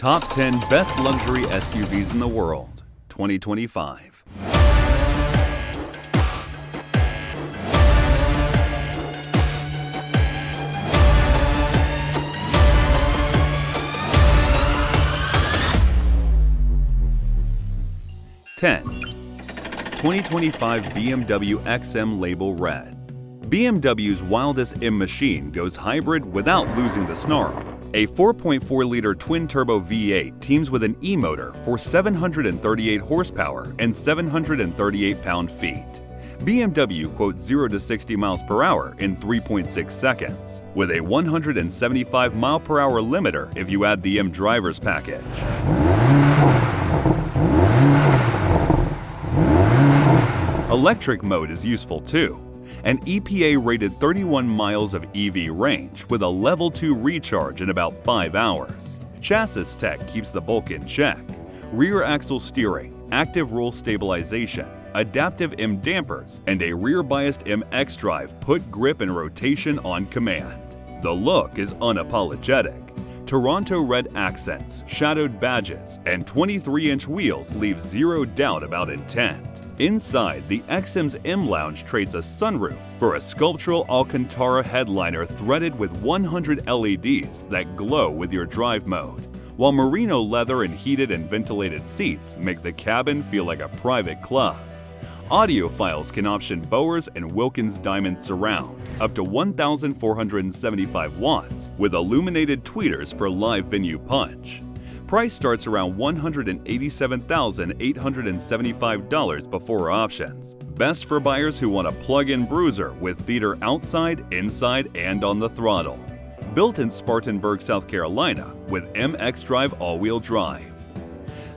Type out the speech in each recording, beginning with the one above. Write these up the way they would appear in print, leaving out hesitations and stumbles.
Top 10 Best Luxury SUVs in the World, 2025. (10) 2025 BMW XM Label Red. BMW's wildest M machine goes hybrid without losing the snarl. A 4.4-liter twin-turbo V8 teams with an E-motor for 738 horsepower and 738 pound-feet. BMW quotes 0 to 60 miles per hour in 3.6 seconds, with a 175 mile per hour limiter if you add the M driver's package. Electric mode is useful too. An EPA-rated 31 miles of EV range with a level 2 recharge in about 5 hours. Chassis tech keeps the bulk in check. Rear axle steering, active roll stabilization, adaptive M dampers, and a rear-biased M X-drive put grip and rotation on command. The look is unapologetic. Toronto red accents, shadowed badges, and 23-inch wheels leave zero doubt about intent. Inside, the XM's M Lounge trades a sunroof for a sculptural Alcantara headliner threaded with 100 LEDs that glow with your drive mode, while merino leather and heated and ventilated seats make the cabin feel like a private club. Audiophiles can option Bowers and Wilkins Diamond Surround, up to 1,475 watts, with illuminated tweeters for live venue punch. Price starts around $187,875 before options. Best for buyers who want a plug-in bruiser with theater outside, inside, and on the throttle. Built in Spartanburg, South Carolina, with MX Drive all-wheel drive.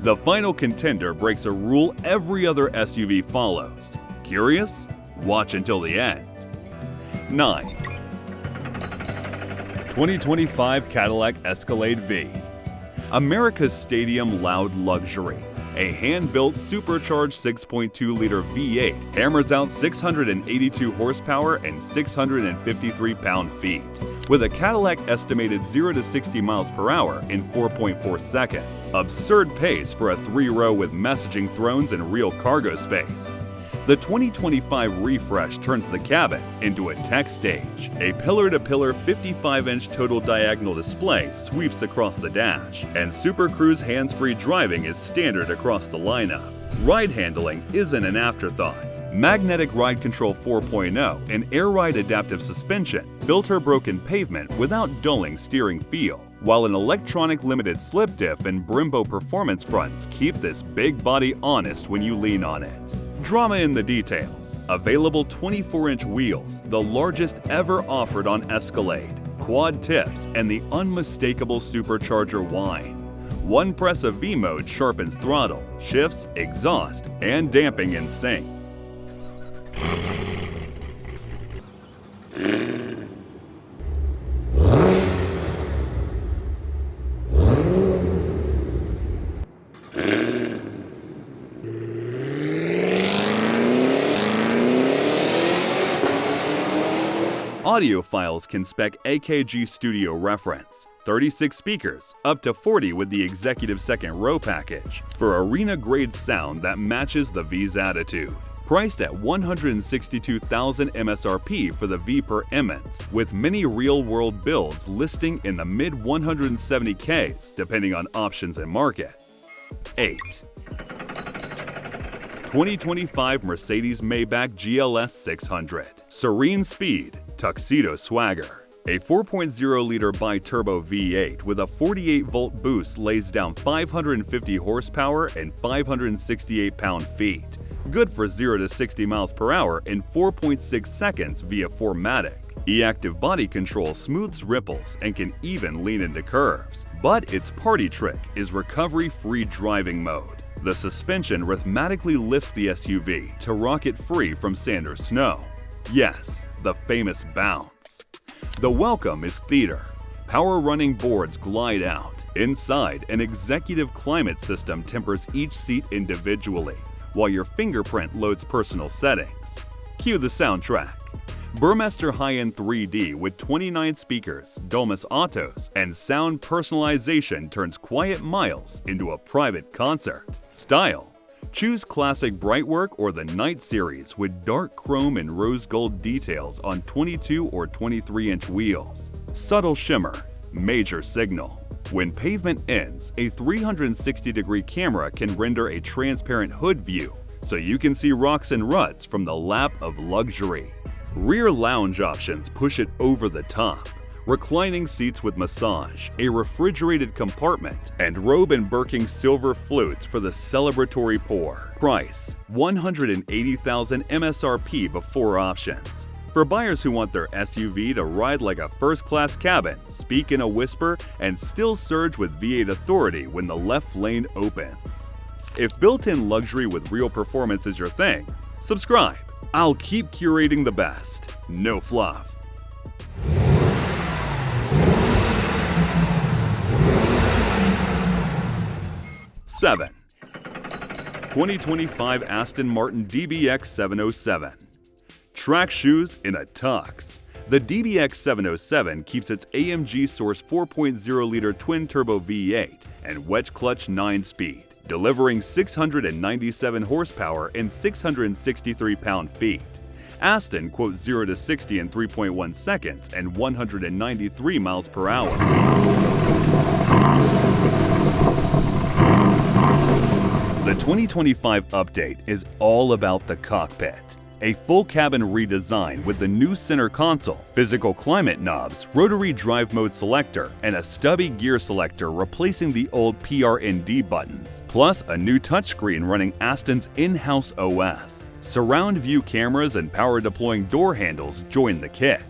The final contender breaks a rule every other SUV follows. Curious? Watch until the end. 9. 2025 Cadillac Escalade-V. America's stadium loud luxury. A hand-built supercharged 6.2-liter V8 hammers out 682 horsepower and 653 pound-feet, with a Cadillac estimated 0 to 60 miles per hour in 4.4 seconds. Absurd pace for a 3-row with messaging thrones and real cargo space. The 2025 refresh turns the cabin into a tech stage. A pillar-to-pillar 55-inch total diagonal display sweeps across the dash, and Super Cruise hands-free driving is standard across the lineup. Ride handling isn't an afterthought. Magnetic Ride Control 4.0 and Air Ride adaptive suspension filter broken pavement without dulling steering feel, while an electronic limited slip diff and Brembo performance fronts keep this big body honest when you lean on it. Drama in the details. Available 24-inch wheels, the largest ever offered on Escalade, quad tips, and the unmistakable supercharger whine. One press of V mode sharpens throttle, shifts, exhaust, and damping in sync. Audiophiles can spec AKG Studio reference, 36 speakers, up to 40 with the executive second row package, for arena-grade sound that matches the V's attitude. Priced at $162,000 MSRP for the V per Emmons, with many real-world builds listing in the mid-170Ks depending on options and market. 8. 2025 Mercedes-Maybach GLS 600. Serene speed, tuxedo swagger. A 4.0-liter bi-turbo V8 with a 48-volt boost lays down 550 horsepower and 568 pound-feet. Good for 0 to 60 miles per hour in 4.6 seconds via 4MATIC. E-Active body control smooths ripples and can even lean into curves. But its party trick is recovery-free driving mode. The suspension rhythmically lifts the SUV to rock it free from sand or snow. Yes, the famous bounce. The welcome is theater. Power running boards glide out. Inside, an executive climate system tempers each seat individually, while your fingerprint loads personal settings. Cue the soundtrack. Burmester high-end 3D with 29 speakers, Dolmus Autos, and sound personalization turns quiet miles into a private concert. Style: choose classic Brightwork or the Night series with dark chrome and rose gold details on 22 or 23-inch wheels. Subtle shimmer, major signal. When pavement ends, a 360-degree camera can render a transparent hood view, so you can see rocks and ruts from the lap of luxury. Rear lounge options push it over the top. Reclining seats with massage, a refrigerated compartment, and Robe & Birking silver flutes for the celebratory pour. Price: $180,000 MSRP before options. For buyers who want their SUV to ride like a first-class cabin, speak in a whisper, and still surge with V8 authority when the left lane opens. If built-in luxury with real performance is your thing, subscribe. I'll keep curating the best. No fluff. Seven. 2025 Aston Martin DBX 707. Track shoes in a tux. The DBX 707 keeps its AMG source 4.0-liter twin-turbo V8 and wedge-clutch 9-speed, delivering 697 horsepower and 663 pound-feet. Aston quotes 0 to 60 in 3.1 seconds and 193 miles per hour. The 2025 update is all about the cockpit. A full cabin redesign with the new center console, physical climate knobs, rotary drive mode selector, and a stubby gear selector replacing the old PR&D buttons, plus a new touchscreen running Aston's in-house OS. Surround view cameras and power-deploying door handles join the kit.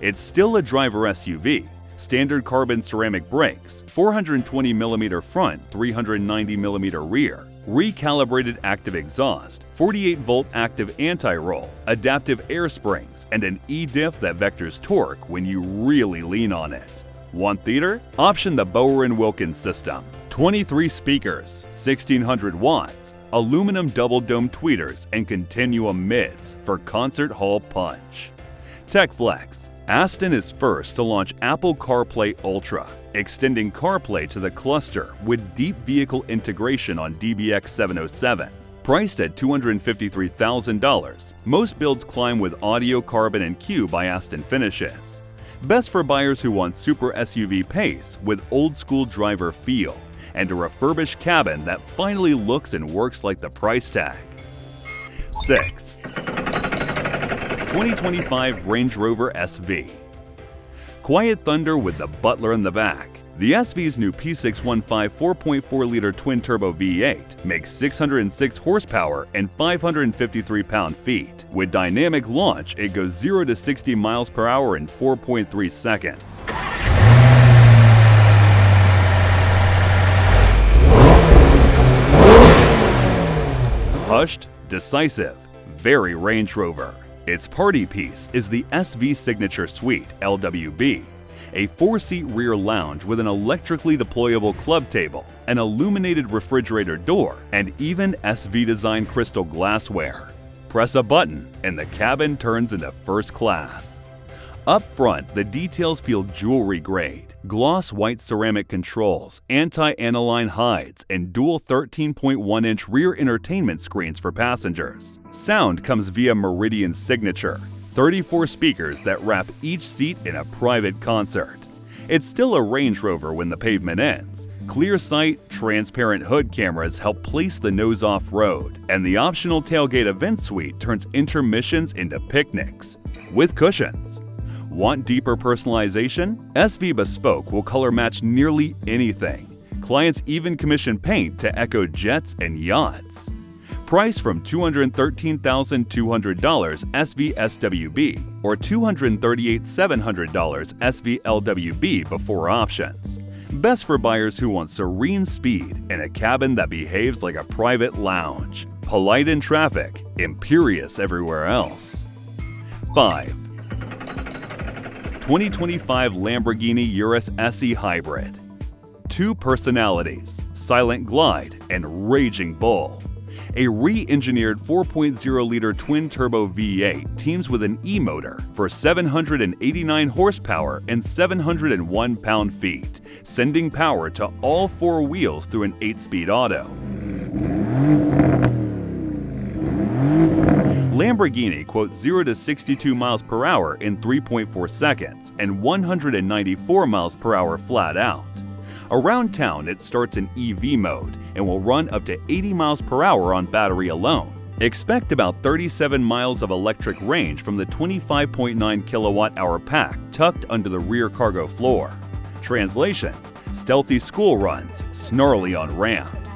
It's still a driver SUV. Standard carbon ceramic brakes, 420mm front, 390mm rear, recalibrated active exhaust, 48-volt active anti-roll, adaptive air springs, and an e-diff that vectors torque when you really lean on it. Want theater? Option the Bower & Wilkins system. 23 speakers, 1600 watts, aluminum double-dome tweeters, and continuum mids for concert hall punch. Tech flex. Aston is first to launch Apple CarPlay Ultra, extending CarPlay to the cluster with deep vehicle integration on DBX 707. Priced at $253,000, most builds climb with audio, carbon, and Q by Aston finishes. Best for buyers who want super SUV pace with old-school driver feel and a refurbished cabin that finally looks and works like the price tag. 6. 2025 Range Rover SV. Quiet thunder with the butler in the back. The SV's new P615 4.4-liter twin-turbo V8 makes 606 horsepower and 553 pound-feet. With dynamic launch, it goes 0 to 60 miles per hour in 4.3 seconds. Hushed, decisive, very Range Rover. Its party piece is the SV Signature Suite LWB, a 4-seat rear lounge with an electrically deployable club table, an illuminated refrigerator door, and even SV-designed crystal glassware. Press a button and the cabin turns into first class. Up front, the details feel jewelry grade. Gloss white ceramic controls, anti-aniline hides, and dual 13.1-inch rear entertainment screens for passengers. Sound comes via Meridian Signature, 34 speakers that wrap each seat in a private concert. It's still a Range Rover when the pavement ends. Clear sight, transparent hood cameras help place the nose off-road, and the optional tailgate event suite turns intermissions into picnics. With cushions. Want deeper personalization? SV Bespoke will color match nearly anything. Clients even commission paint to echo jets and yachts. Price from $213,200 SV SWB or $238,700 SV LWB before options. Best for buyers who want serene speed in a cabin that behaves like a private lounge. Polite in traffic, imperious everywhere else. 5. 2025 Lamborghini Urus SE Hybrid. Two personalities, silent glide and raging bull. A re-engineered 4.0-liter twin-turbo V8 teams with an E-motor for 789 horsepower and 701 pound-feet, sending power to all four wheels through an 8-speed auto. Lamborghini quotes 0 to 62 miles per hour in 3.4 seconds and 194 miles per hour flat out. Around town, it starts in EV mode and will run up to 80 miles per hour on battery alone. Expect about 37 miles of electric range from the 25.9 kilowatt-hour pack tucked under the rear cargo floor. Translation: stealthy school runs, snarly on ramps.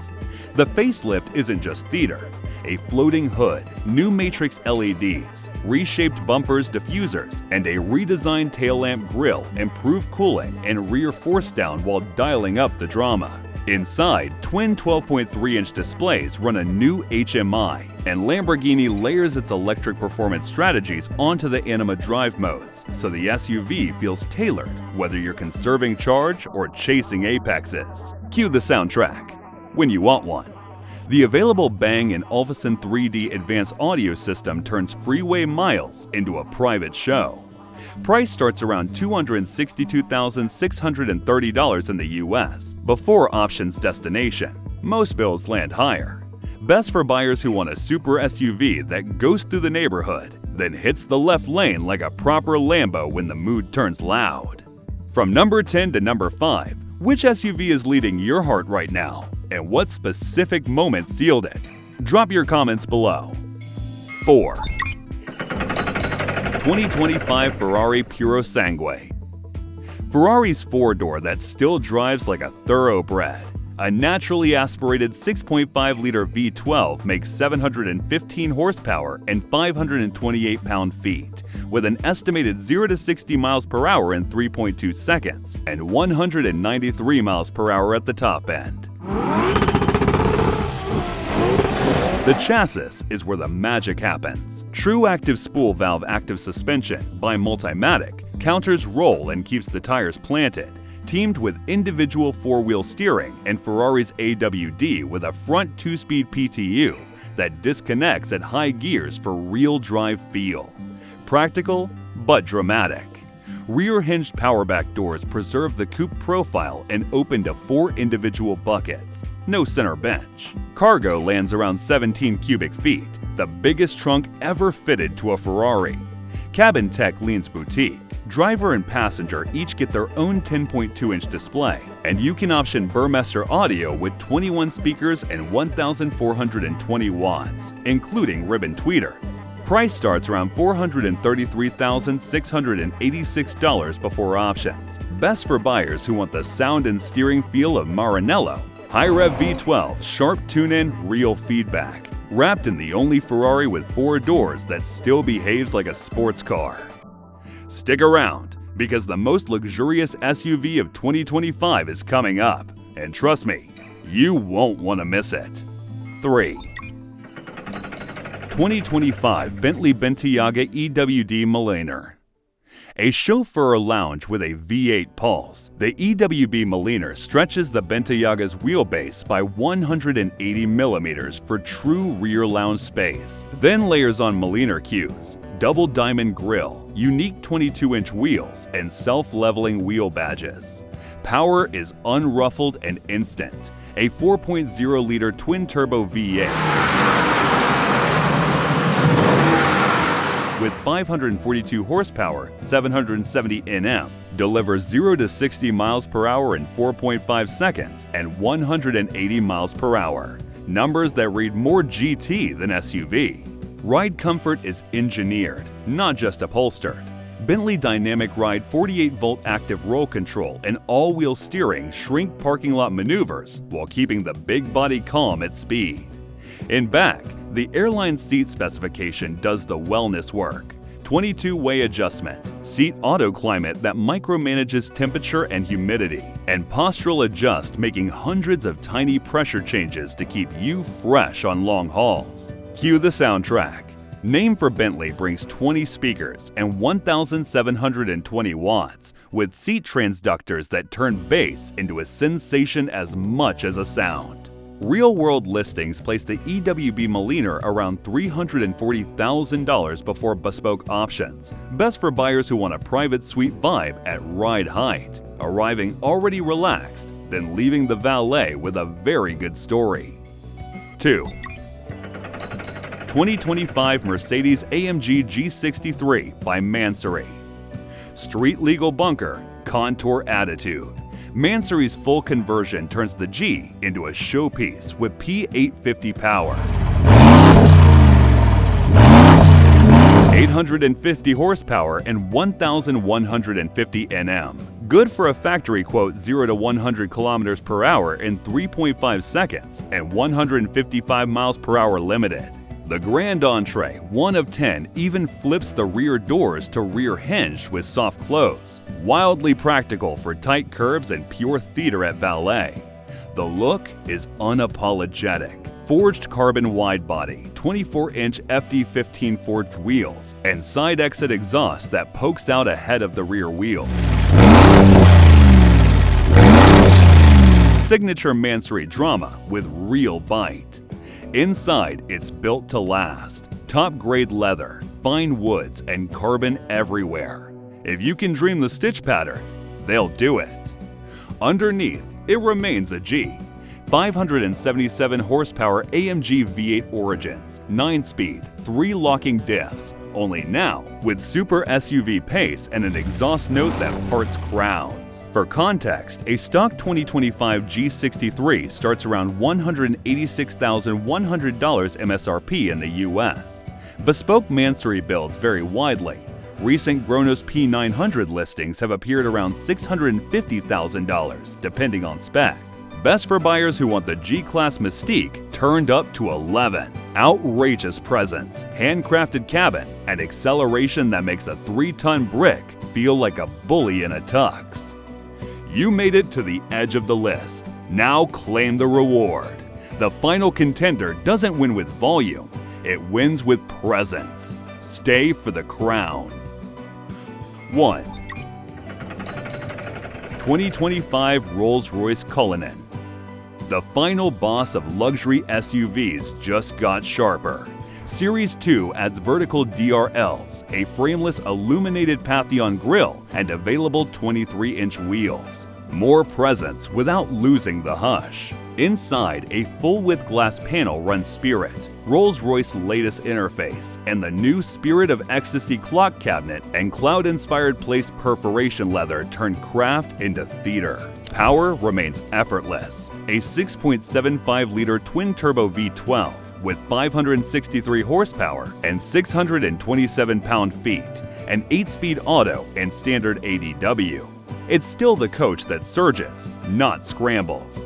The facelift isn't just theater. A floating hood, new matrix LEDs, reshaped bumpers, diffusers, and a redesigned tail lamp grille improve cooling and rear force down while dialing up the drama. Inside, twin 12.3-inch displays run a new HMI, and Lamborghini layers its electric performance strategies onto the Anima drive modes, so the SUV feels tailored whether you're conserving charge or chasing apexes. Cue the soundtrack when you want one. The available Bang & Olufsen 3D advanced audio system turns freeway miles into a private show. Price starts around $262,630 in the US, before options destination. Most bills land higher. Best for buyers who want a super SUV that goes through the neighborhood, then hits the left lane like a proper Lambo when the mood turns loud. From number 10 to number 5, which SUV is leading your heart right now? And what specific moment sealed it? Drop your comments below. 4. 2025 Ferrari Purosangue. Ferrari's four-door that still drives like a thoroughbred. A naturally aspirated 6.5-liter V12 makes 715 horsepower and 528 pound-feet, with an estimated 0 to 60 miles per hour in 3.2 seconds and 193 miles per hour at the top end. The chassis is where the magic happens. True active spool valve active suspension by Multimatic counters roll and keeps the tires planted, teamed with individual four-wheel steering and Ferrari's AWD with a front 2-speed PTU that disconnects at high gears for real drive feel. Practical, but dramatic. Rear-hinged powerback doors preserve the coupe profile and open to 4 individual buckets. No center bench. Cargo lands around 17 cubic feet, the biggest trunk ever fitted to a Ferrari. Cabin tech leans boutique. Driver and passenger each get their own 10.2-inch display, and you can option Burmester audio with 21 speakers and 1,420 watts, including ribbon tweeters. Price starts around $433,686 before options. Best for buyers who want the sound and steering feel of Maranello. High-rev V12, sharp tune-in, real feedback. Wrapped in the only Ferrari with 4 doors that still behaves like a sports car. Stick around, because the most luxurious SUV of 2025 is coming up. And trust me, you won't want to miss it. 3. 2025 Bentley Bentayga EWB Mulliner. A chauffeur lounge with a V8 Pulse, the EWB Mulliner stretches the Bentayga's wheelbase by 180 millimeters for true rear lounge space, then layers on Mulliner cues, double diamond grille, unique 22-inch wheels, and self-leveling wheel badges. Power is unruffled and instant. A 4.0-liter twin-turbo V8 with 542 horsepower, 770 Nm, delivers 0 to 60 miles per hour in 4.5 seconds and 180 miles per hour. Numbers that read more GT than SUV. Ride comfort is engineered, not just upholstered. Bentley Dynamic Ride 48-volt active roll control and all-wheel steering shrink parking lot maneuvers while keeping the big body calm at speed. In back, the airline seat specification does the wellness work. 22-way adjustment, seat auto climate that micromanages temperature and humidity, and postural adjust making hundreds of tiny pressure changes to keep you fresh on long hauls. Cue the soundtrack. Naim for Bentley brings 20 speakers and 1,720 watts, with seat transductors that turn bass into a sensation as much as a sound. Real-world listings place the EWB Mulliner around $340,000 before bespoke options, best for buyers who want a private suite vibe at ride height, arriving already relaxed, then leaving the valet with a very good story. 2. 2025 Mercedes-AMG G63 by Mansory. Street legal bunker, contour attitude. Mansory's full conversion turns the G into a showpiece with P850 power, 850 horsepower and 1,150 Nm. Good for a factory quote 0 to 100 km per hour in 3.5 seconds and 155 miles per hour limited. The Grand Entree, 1 of 10, even flips the rear doors to rear hinged with soft close. Wildly practical for tight curbs and pure theater at valet. The look is unapologetic. Forged carbon wide body, 24-inch FD15 forged wheels, and side exit exhaust that pokes out ahead of the rear wheels. Signature Mansory drama with real bite. Inside, it's built to last. Top-grade leather, fine woods, and carbon everywhere. If you can dream the stitch pattern, they'll do it. Underneath, it remains a G. 577 horsepower AMG V8 Origins, 9-speed, 3 locking diffs, only now with super SUV pace and an exhaust note that parts crowds. For context, a stock 2025 G63 starts around $186,100 MSRP in the US. Bespoke Mansory builds vary widely. Recent Gronos P900 listings have appeared around $650,000, depending on spec. Best for buyers who want the G-Class mystique turned up to 11. Outrageous presence, handcrafted cabin, and acceleration that makes a 3-ton brick feel like a bully in a tux. You made it to the edge of the list. Now claim the reward. The final contender doesn't win with volume, it wins with presence. Stay for the crown. 1. 2025 Rolls-Royce Cullinan. The final boss of luxury SUVs just got sharper. Series 2 adds vertical DRLs, a frameless illuminated Pantheon grille, and available 23-inch wheels. More presence without losing the hush. Inside, a full-width glass panel runs Spirit, Rolls-Royce's latest interface, and the new Spirit of Ecstasy clock cabinet and cloud-inspired place perforation leather turn craft into theater. Power remains effortless. A 6.75-liter twin-turbo V12 with 563 horsepower and 627 pound-feet, an 8-speed auto and standard ADW. It's still the coach that surges, not scrambles.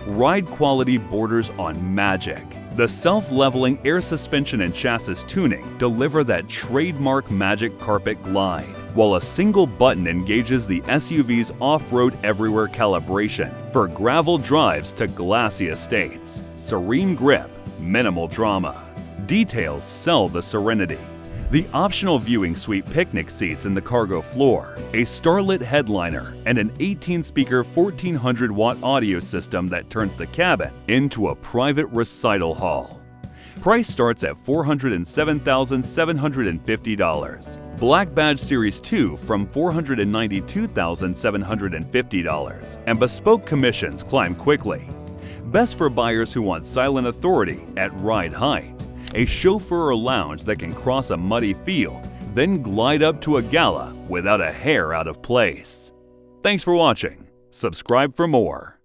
Ride quality borders on magic. The self-leveling air suspension and chassis tuning deliver that trademark magic carpet glide, while a single button engages the SUV's off-road everywhere calibration for gravel drives to glassy estates. Serene grip, minimal drama. Details sell the serenity. The optional viewing suite picnic seats in the cargo floor, a starlit headliner, and an 18-speaker 1400-watt audio system that turns the cabin into a private recital hall. Price starts at $407,750. Black Badge Series 2 from $492,750, and bespoke commissions climb quickly. Best for buyers who want silent authority at ride height. A chauffeur lounge that can cross a muddy field, then glide up to a gala without a hair out of place. Thanks for watching. Subscribe for more.